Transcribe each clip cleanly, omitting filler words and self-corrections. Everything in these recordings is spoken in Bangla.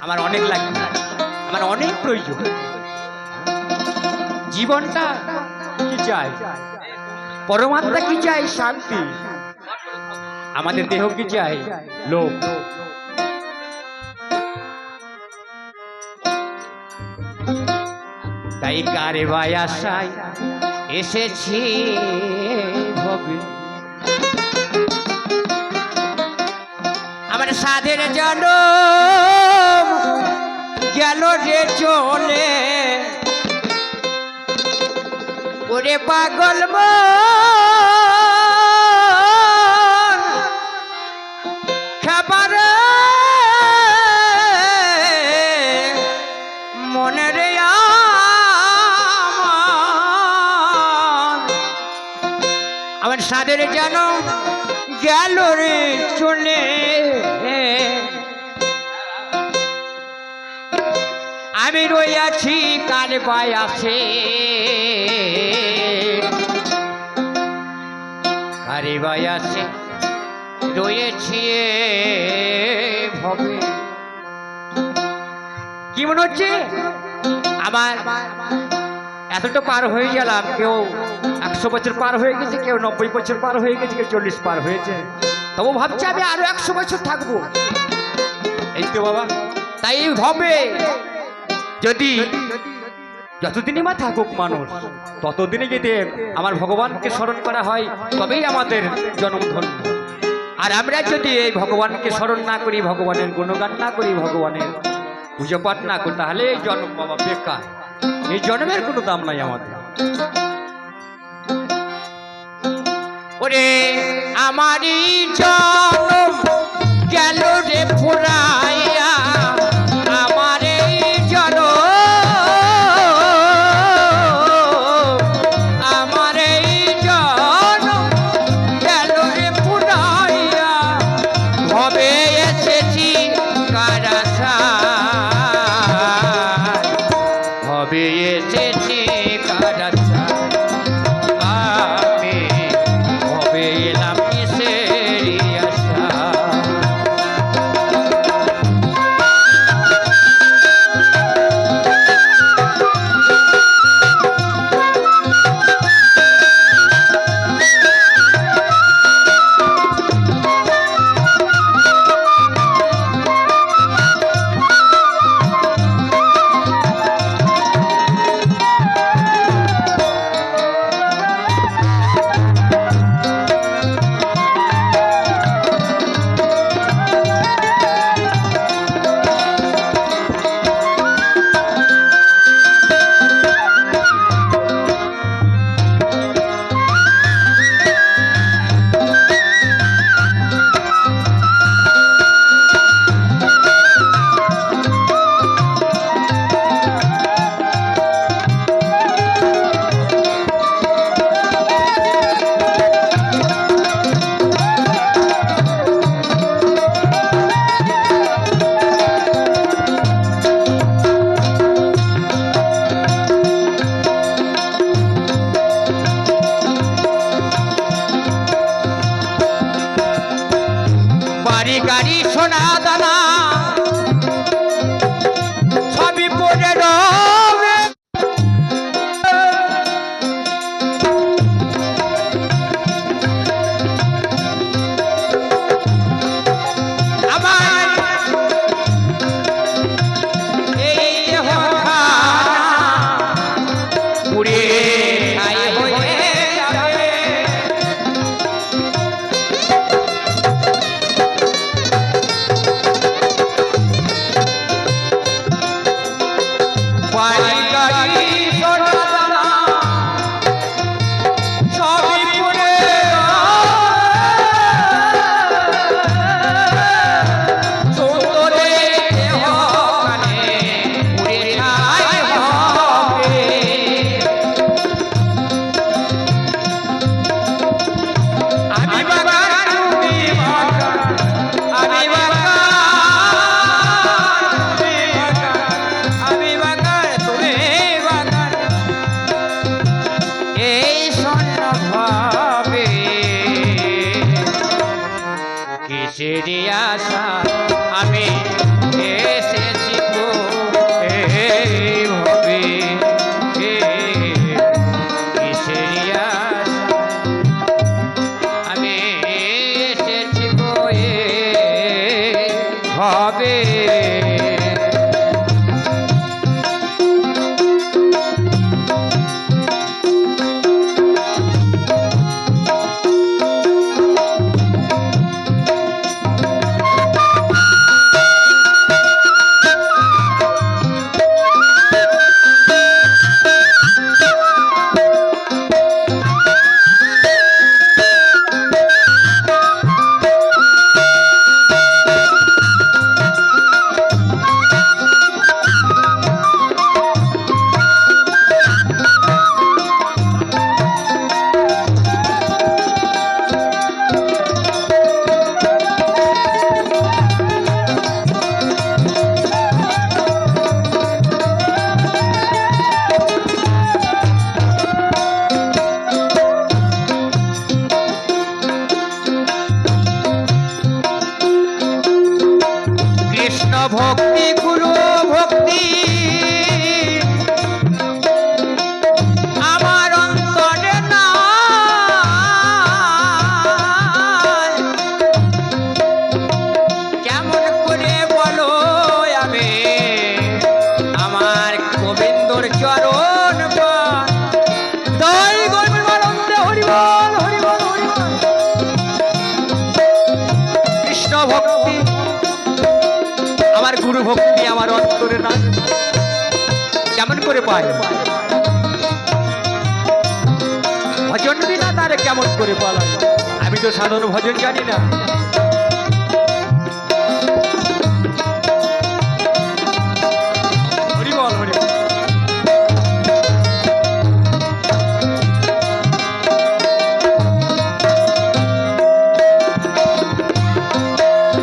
আমার অনেক লাগবে, আমার অনেক প্রয়োজন। জীবনটা কি চাই? পরমাত্মা কি চাই? শান্তি। আমাদের দেহ কি চাই? লোভ। তাই কারে ভাই আশায় এসেছি ভবে, আমার সাধের জনম গেল রে চলে, ওরে পাগল মন খাবার মনে রে আমার সাধের জনম গেল রে চলে, আমি রইয়াছি কার পায় আসে, কারে ভাই আসে রয়েছি ভবে। কি মনে হচ্ছে আমার এতটা পার হয়ে গেলাম? কেউ 100 বছর পার হয়ে গেছে, কেউ 90 বছর পার হয়ে গেছে, কেউ 40 পার হয়েছে, তবু ভাবছি আমি আরো 100 বছর থাকবো। এই তো বাবা, তাই হবে যদি যতদিনই মা থাকুক মানুষ, ততদিনে যদি আমার ভগবানকে স্মরণ করা হয় তবেই আমাদের জন্ম ধন্য। আর আমরা যদি এই ভগবানকে স্মরণ না করি, ভগবানের গুণগান না করি, ভগবানের পুজো পাঠ না করি, তাহলে এই জন্ম বাবা বেকার। এই জন্মের কোনো দাম নাই আমাদের। ওরে আমারই জন্ম গেল রে ফুরাইয়া, আমার এই জন্ম, আমার এই জন্ম গেল রে ফুরাইয়া, ভবে এসেছি কার আশায়, ভবে এসেছি কার আশায়, আমি ভবে এলাম কিসের আশায়। ভক্তি গুরু ভক্তি আমার অন্তরে নাই। কেমন করে বলো আমি আমার গোবিন্দর চরণ পাই। তাই গোবিন্দ হরিবল হরিবল হরিবল। কৃষ্ণ ভক্তি আমার গুরু ভক্তি আমার অন্তরে নাই। কেমন করে পাই? ভজন বিনা তারে কেমন করে পালাই? আমি তো সাধারণ ভজন জানি না। হরিবল হরিবল।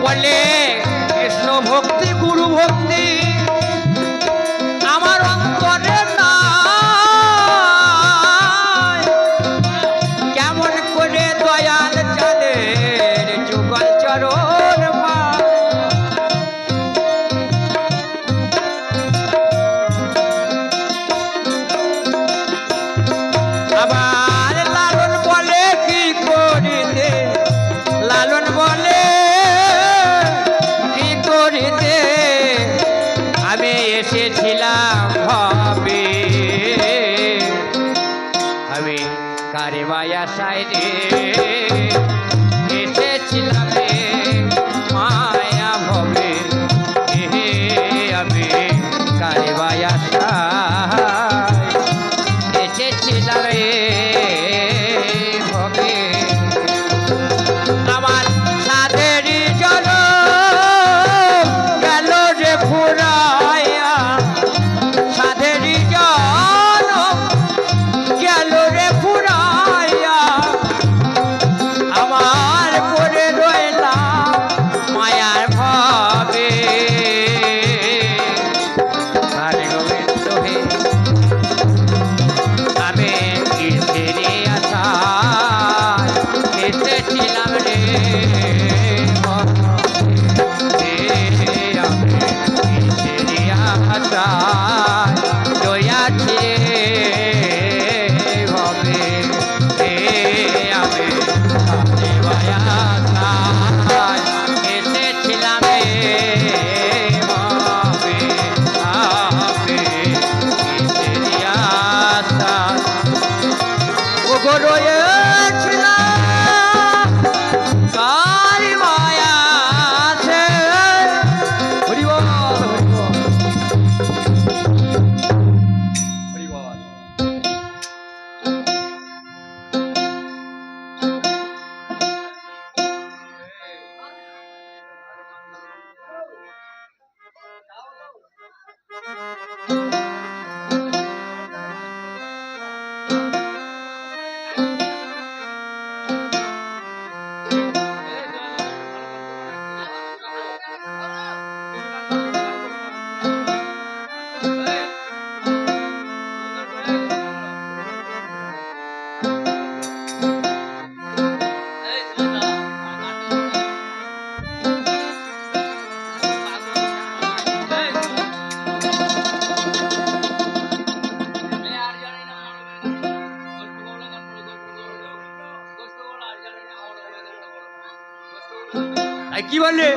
বলে কৃষ্ণ ভক্তি গুরু ভক্তি আমার অন্তরে নাই। কেমন করে দয়াল চাঁদের যুগল চরণ পাই। আবার লালন বলে কি করিতে, লালন বলে কি করিতে আমি এসেছিলাম ভাবে। আমি কারে মায়া সাইরে এসেছিলাম রে মায়া ভবে। আমি কারে মায়া সাই এসেছিলাম রে ভবে। আমার সাধেরই জন গেল রে ফুরাইয়া, সাধেরই জন গেল রে ফুরাইয়া। আমার পরে রইলাম মায়ার ভাবে। আরে গোবিন্দ হে আমি কিসেরি আশায় এসেছিলাম রে ভবে। আমি কিসেরি আশায় রইয়াছি ভবে। আমি কারে মায়া সাই এসেছিলাম রে ভবে। আমি কিসেরি আশায় ওগো রয়েছিলাম কারি মায়া আছে। হরিবল হরিবল হরিবল। কি বললে?